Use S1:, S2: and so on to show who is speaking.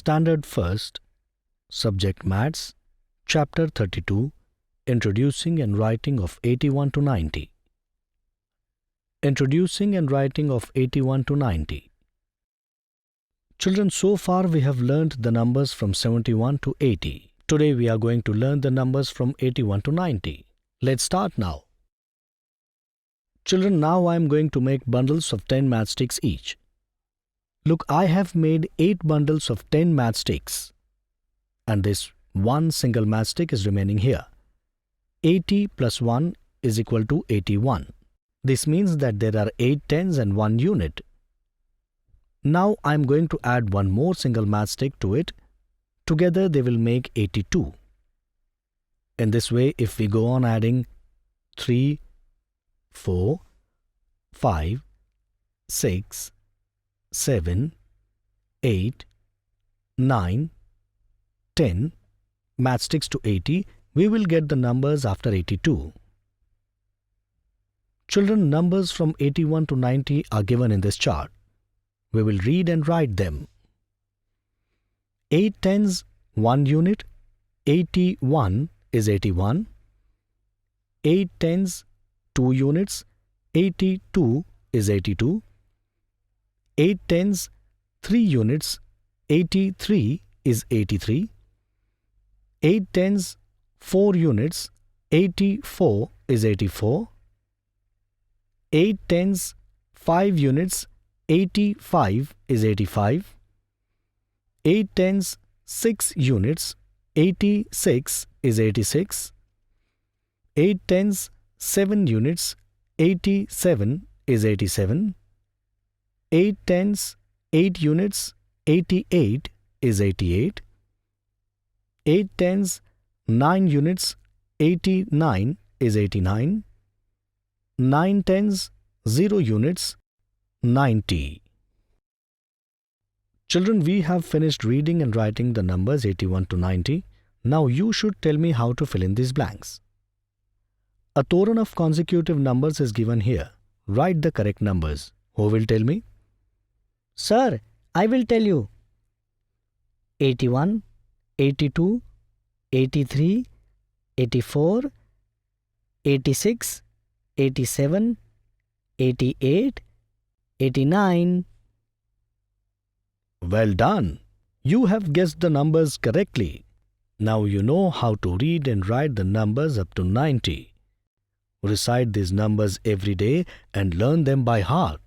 S1: Standard First, Subject Maths, Chapter 32, Introducing and Writing of 81 to 90. Introducing and Writing of 81 to 90. Children, so far we have learnt the numbers from 71 to 80. Today we are going to learn the numbers from 81 to 90. Let's start now. Children, now I am going to make bundles of 10 matchsticks each. Look, I have made 8 bundles of 10 matchsticks. And this one single matchstick is remaining here. 80 plus 1 is equal to 81. This means that there are 8 tens and 1 unit. Now I am going to add one more single matchstick to it. Together they will make 82. In this way, if we go on adding 3, 4, 5, 6, 7, 8, 9, 10 matchsticks to 80, we will get the numbers after 82. Children, numbers from 81 to 90 are given in this chart. We will read and write them. 8 tens, 1 unit, 81 is 81. 8 tens, 2 units, 82 is 82. 8 tens, 3 units, 83 is 83. 8 tens, 4 units, 84 is 84. 8 tens, 5 units, 85 is 85. 8 tens, 6 units, 86 is 86. 8 tens, 7 units, 87 is 87. 8 tens, 8 units, 88 is 88. 8 tens, 9 units, 89 is 89. 9 tens, 0 units, 90. Children, we have finished reading and writing the numbers 81 to 90. Now you should tell me how to fill in these blanks. A toran of consecutive numbers is given here. Write the correct numbers. Who will tell me?
S2: Sir, I will tell you. 81, 82, 83, 84, 86, 87, 88, 89.
S1: Well done. You have guessed the numbers correctly. Now you know how to read and write the numbers up to 90. Recite these numbers every day and learn them by heart.